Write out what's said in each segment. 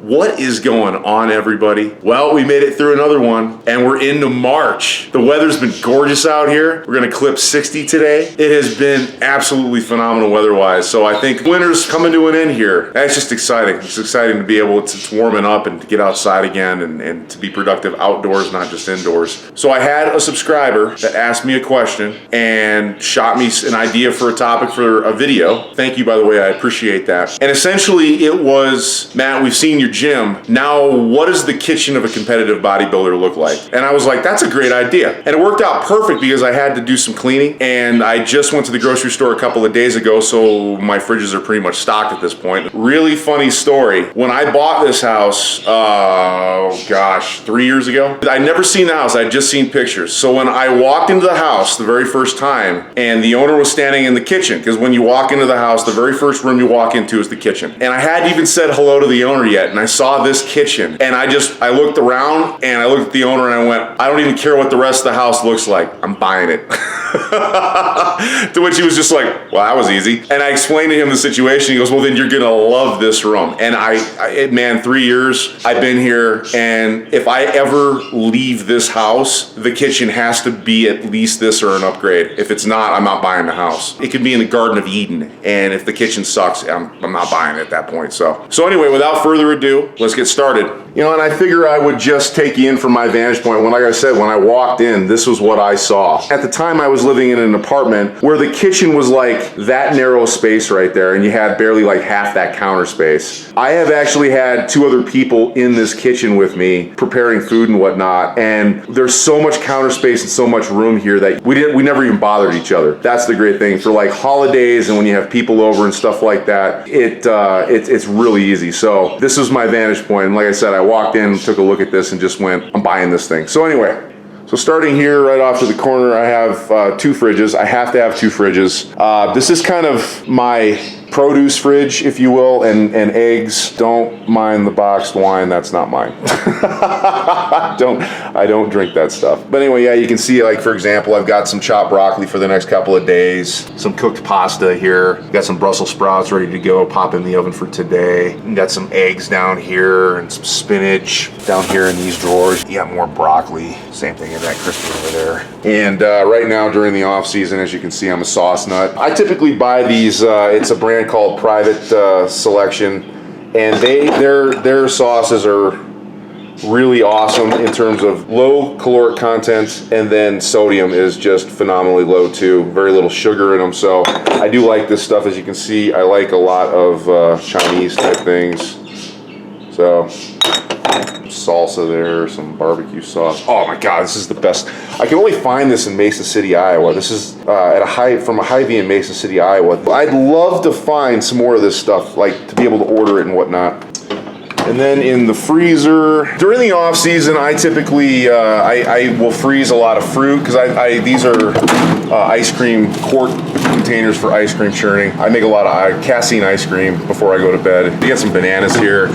What is going on, everybody? Well, we made it through another one and we're into March. The weather's been gorgeous out here. We're gonna clip 60 today. It has been absolutely phenomenal weather-wise. So I think winter's coming to an end here. That's just exciting. It's exciting to be able to, it's warming up and to get outside again and to be productive outdoors, not just indoors. So I had a subscriber that asked me a question and shot me an idea for a topic for a video. Thank you, by the way, I appreciate that. And essentially it was, Matt, we've seen your gym. Now, what does the kitchen of a competitive bodybuilder look like? And I was like, that's a great idea. And it worked out perfect because I had to do some cleaning and I just went to the grocery store a couple of days ago, so my fridges are pretty much stocked at this point. Really funny story. When I bought this house, 3 years ago, I'd never seen the house, I'd just seen pictures. So when I walked into the house the very first time and the owner was standing in the kitchen, because when you walk into the house, the very first room you walk into is the kitchen. And I hadn't even said hello to the owner yet. And I saw this kitchen and I looked around and I looked at the owner and I went, I don't even care what the rest of the house looks like. I'm buying it. To which he was just like, well, that was easy. And I explained to him the situation. He goes, well, then you're gonna love this room. And man, 3 years I've been here, and if I ever leave this house, the kitchen has to be at least this or an upgrade. If it's not, I'm not buying the house. It could be in the Garden of Eden, and if the kitchen sucks, I'm not buying it at that point. So anyway, without further ado, let's get started. You know, and I figure I would just take you in from my vantage point. Like I said, when I walked in, this was what I saw. At the time, I was living in an apartment where the kitchen was like that narrow space right there, and you had barely like half that counter space. I have actually had two other people in this kitchen with me preparing food and whatnot, and there's so much counter space and so much room here that we never even bothered each other. That's the great thing for like holidays and when you have people over and stuff like that. It's really easy. So this is my vantage point, and like I said, I walked in, took a look at this, and just went, I'm buying this thing. So anyway, so starting here right off to the corner, I have two fridges. I have to have two fridges. This is kind of my produce fridge, if you will, and eggs. Don't mind the boxed wine, that's not mine. I don't drink that stuff. But anyway, yeah, you can see, like, for example, I've got some chopped broccoli for the next couple of days, some cooked pasta here, got some Brussels sprouts ready to go, pop in the oven for today. Got some eggs down here and some spinach down here in these drawers. You got more broccoli, same thing in that crispy over there. And right now during the off season, as you can see, I'm a sauce nut. I typically buy these, it's a brand called Private Selection, and their sauces are really awesome in terms of low caloric content, and then sodium is just phenomenally low too. Very little sugar in them, so I do like this stuff. As you can see, I like a lot of Chinese type things. So salsa there, some barbecue sauce. Oh my God, this is the best. I can only find this in Mason City, Iowa. This is from a Hy-Vee in Mason City, Iowa. I'd love to find some more of this stuff, like to be able to order it and whatnot. And then in the freezer, during the off season, I typically I will freeze a lot of fruit because these are ice cream quart containers for ice cream churning. I make a lot of casein ice cream before I go to bed. You got some bananas here.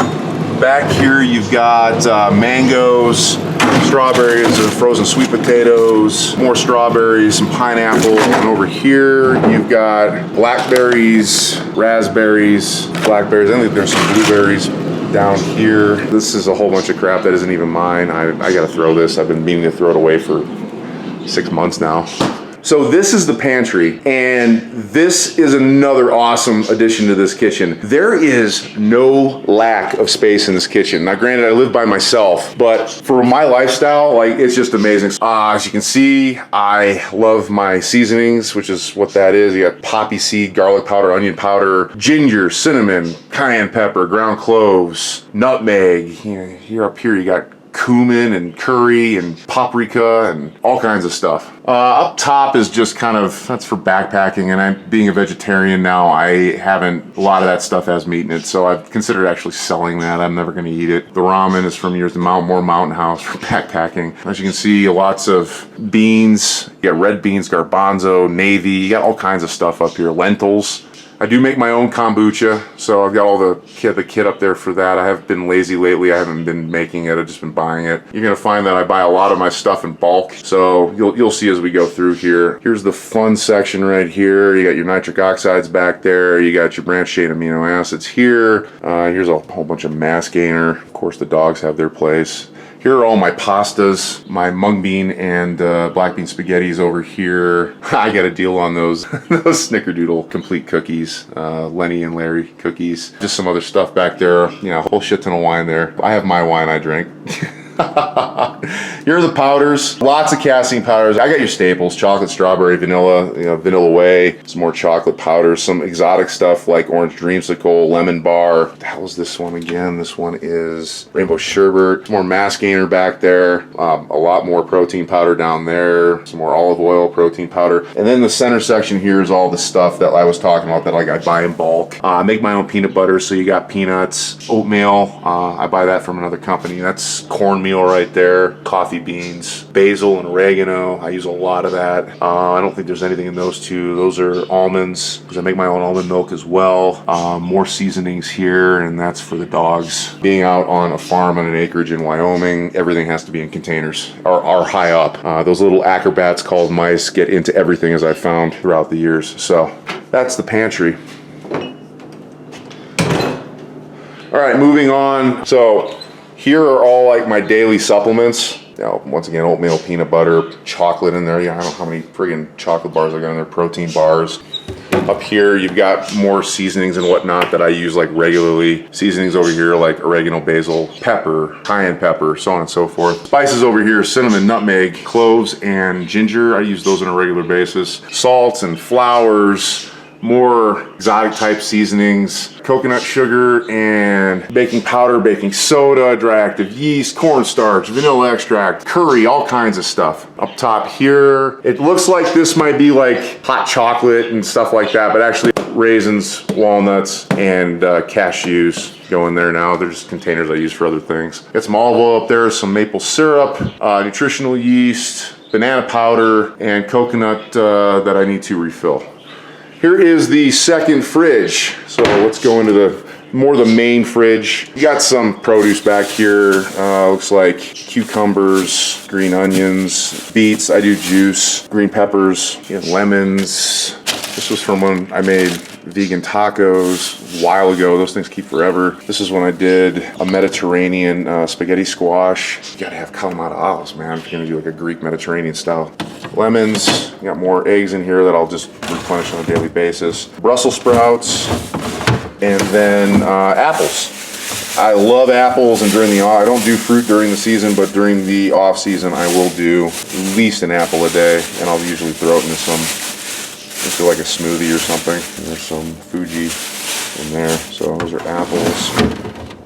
Back here you've got mangoes, strawberries, and frozen sweet potatoes, more strawberries, some pineapple. And over here you've got blackberries, raspberries, blackberries. I think there's some blueberries down here. This is a whole bunch of crap that isn't even mine. I gotta throw this. I've been meaning to throw it away for 6 months now. So this is the pantry, and this is another awesome addition to this kitchen. There is no lack of space in this kitchen. Now granted, I live by myself, but for my lifestyle, like, it's just amazing. As you can see, I love my seasonings, which is what that is. You got poppy seed, garlic powder, onion powder, ginger, cinnamon, cayenne pepper, ground cloves, nutmeg. Here up here you got cumin and curry and paprika and all kinds of stuff. Up top is just kind of, that's for backpacking, and I'm being a vegetarian now, I haven't, a lot of that stuff has meat in it, so I've considered actually selling that. I'm never going to eat it. The ramen is from years, more Mountain House for backpacking. As you can see, lots of beans. You got red beans, garbanzo, navy, you got all kinds of stuff up here. Lentils. I do make my own kombucha, so I've got all the kit up there for that. I have been lazy lately. I haven't been making it. I've just been buying it. You're gonna find that I buy a lot of my stuff in bulk, so you'll see as we go through here. Here's the fun section right here. You got your nitric oxides back there. You got your branched chain amino acids here. Here's a whole bunch of mass gainer. Of course, the dogs have their place. Here are all my pastas, my mung bean and black bean spaghettis over here. I got a deal on those those Snickerdoodle complete cookies, Lenny and Larry cookies. Just some other stuff back there. You know, a whole shit ton of wine there. I have my wine I drink. Here are the powders. Lots of casein powders. I got your staples: chocolate, strawberry, vanilla, Vanilla Way, some more chocolate powders, some exotic stuff like orange dreamsicle, lemon bar. What the hell is this one again? This one is rainbow sherbet. More mass gainer back there. A lot more protein powder down there. Some more olive oil, protein powder. And then the center section here is all the stuff that I was talking about that I buy in bulk. I make my own peanut butter, so you got peanuts, oatmeal. I buy that from another company. That's cornmeal right there, coffee beans, basil and oregano. I use a lot of that. I don't think there's anything in those two. Those are almonds, because I make my own almond milk as well. More seasonings here, and that's for the dogs. Being out on a farm on an acreage in Wyoming, everything has to be in containers or high up. Those little acrobats called mice get into everything, as I've found throughout the years. So that's the pantry. All right, moving on. So here are all like my daily supplements. Once again, oatmeal, peanut butter, chocolate in there. Yeah, I don't know how many friggin' chocolate bars I got in there, protein bars. Up here, you've got more seasonings and whatnot that I use like regularly. Seasonings over here like oregano, basil, pepper, cayenne pepper, so on and so forth. Spices over here, cinnamon, nutmeg, cloves, and ginger. I use those on a regular basis. Salts and flours. More exotic type seasonings, coconut sugar and baking powder, baking soda, dry active yeast, cornstarch, vanilla extract, curry, all kinds of stuff. Up top here, it looks like this might be like hot chocolate and stuff like that, but actually raisins, walnuts, and cashews go in there now. They're just containers I use for other things. Got some olive oil up there, some maple syrup, nutritional yeast, banana powder, and coconut that I need to refill. Here is the second fridge. So let's go into the main fridge. You got some produce back here. Looks like cucumbers, green onions, beets. I do juice, green peppers, lemons. This was from when I made vegan tacos a while ago. Those things keep forever. This is when I did a Mediterranean spaghetti squash. You gotta have Kalamata olives, man, if you're gonna do like a Greek Mediterranean style. Lemons, you got more eggs in here that I'll just replenish on a daily basis. Brussels sprouts, and then apples. I love apples, and I don't do fruit during the season, but during the off season I will do at least an apple a day, and I'll usually throw it into like a smoothie or something. There's some Fuji in there, so those are apples.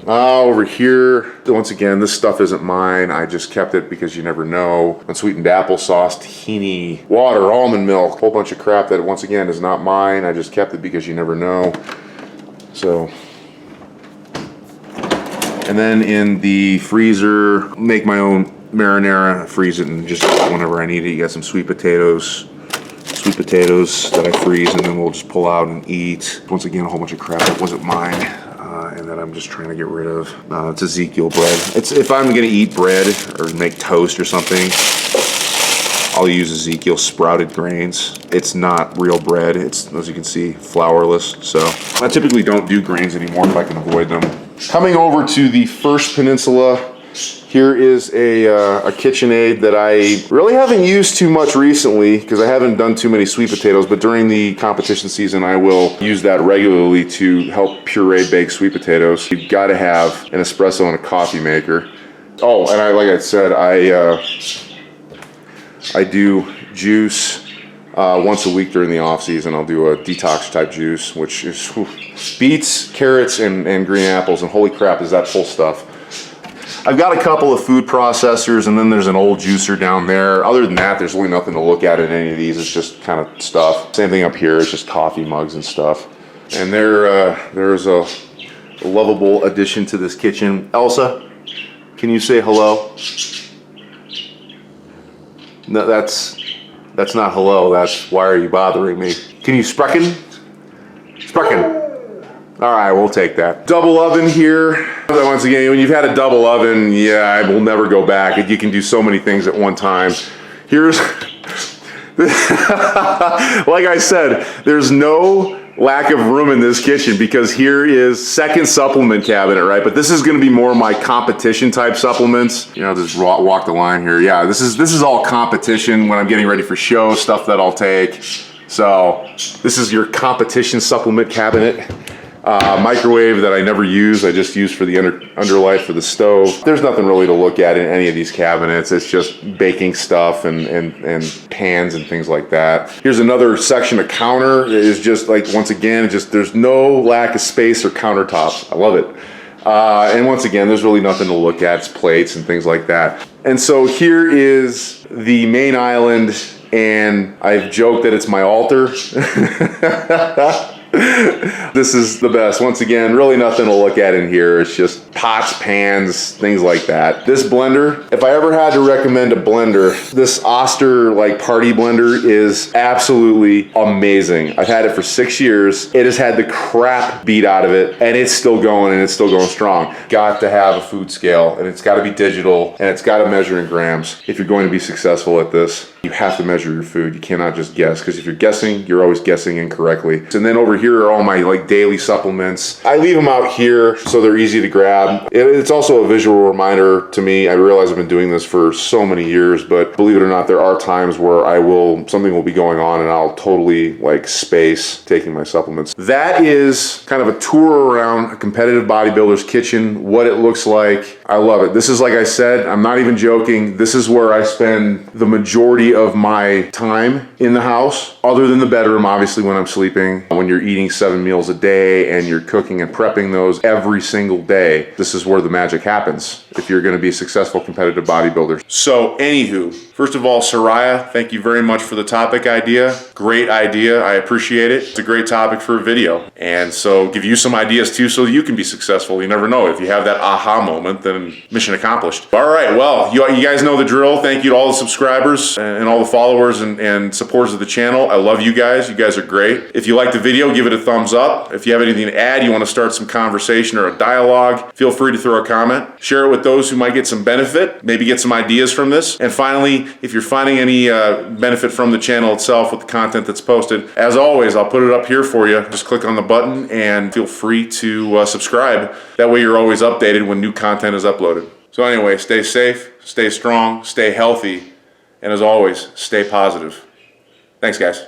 Over here, once again, this stuff isn't mine. I just kept it because you never know. Unsweetened applesauce, tahini, water, almond milk, a whole bunch of crap that once again is not mine. I just kept it because you never know. So, and then in the freezer, make my own marinara, freeze it, and just whenever I need it. You got some sweet potatoes that I freeze, and then we'll just pull out and eat. Once again, a whole bunch of crap that wasn't mine, and that I'm just trying to get rid of. It's Ezekiel bread. If I'm gonna eat bread or make toast or something, I'll use Ezekiel sprouted grains. It's not real bread. It's, as you can see, flourless. So I typically don't do grains anymore if I can avoid them. Coming over to the First Peninsula, here is a KitchenAid that I really haven't used too much recently because I haven't done too many sweet potatoes, but during the competition season I will use that regularly to help puree baked sweet potatoes. You've got to have an espresso and a coffee maker. Oh, and like I said, I do juice once a week during the off season. I'll do a detox type juice, which is beets, carrots, and green apples, and holy crap, is that full stuff. I've got a couple of food processors, and then there's an old juicer down there. Other than that, there's really nothing to look at in any of these. It's just kind of stuff. Same thing up here, it's just coffee mugs and stuff. And there's a lovable addition to this kitchen. Elsa, can you say hello? No, that's not hello, that's why are you bothering me? Can you sprechen? Sprechen. All right, we'll take that. Double oven here. Once again, when you've had a double oven, yeah, I will never go back. You can do so many things at one time. Here's, like I said, there's no lack of room in this kitchen because here is second supplement cabinet, right? But this is going to be more my competition type supplements. You know, just walk the line here. Yeah, this is all competition when I'm getting ready for show stuff that I'll take. So this is your competition supplement cabinet. Microwave that I never use. I just use for the underlight for the stove. There's nothing really to look at in any of these cabinets. It's just baking stuff and pans and things like that. Here's another section of counter. It is just like, once again, just there's no lack of space or countertops. I love it. And once again, there's really nothing to look at. It's plates and things like that. And so here is the main island, and I've joked that it's my altar. This is the best. Once again, really nothing to look at in here. It's just pots, pans, things like that. This blender, if I ever had to recommend a blender, this Oster like party blender is absolutely amazing. I've had it for 6 years. It has had the crap beat out of it, and it's still going, and it's still going strong. Got to have a food scale, and it's got to be digital, and it's got to measure in grams. If you're going to be successful at this, you have to measure your food. You cannot just guess, because if you're guessing, you're always guessing incorrectly. And then over here are all my like daily supplements. I leave them out here so they're easy to grab. It's also a visual reminder to me. I realize I've been doing this for so many years, but believe it or not, there are times where something will be going on and I'll totally like space taking my supplements. That is kind of a tour around a competitive bodybuilder's kitchen, what it looks like. I love it. This is, like I said, I'm not even joking. This is where I spend the majority of my time in the house, other than the bedroom, obviously, when I'm sleeping. When you're eating 7 meals a day and you're cooking and prepping those every single day, this is where the magic happens if you're going to be a successful competitive bodybuilder. So anywho, first of all, Soraya, thank you very much for the topic idea. Great idea. I appreciate it. It's a great topic for a video. And so give you some ideas too so you can be successful. You never know. If you have that aha moment, then mission accomplished. All right. Well, you guys know the drill. Thank you to all the subscribers and all the followers and supporters of the channel. I love you guys. You guys are great. If you like the video, give it a thumbs up. If you have anything to add, you want to start some conversation or a dialogue, feel free to throw a comment. Share it with those who might get some benefit, maybe get some ideas from this. And finally, if you're finding any benefit from the channel itself with the content that's posted, as always, I'll put it up here for you. Just click on the button and feel free to subscribe. That way you're always updated when new content is uploaded. So anyway, stay safe, stay strong, stay healthy, and as always, stay positive. Thanks, guys.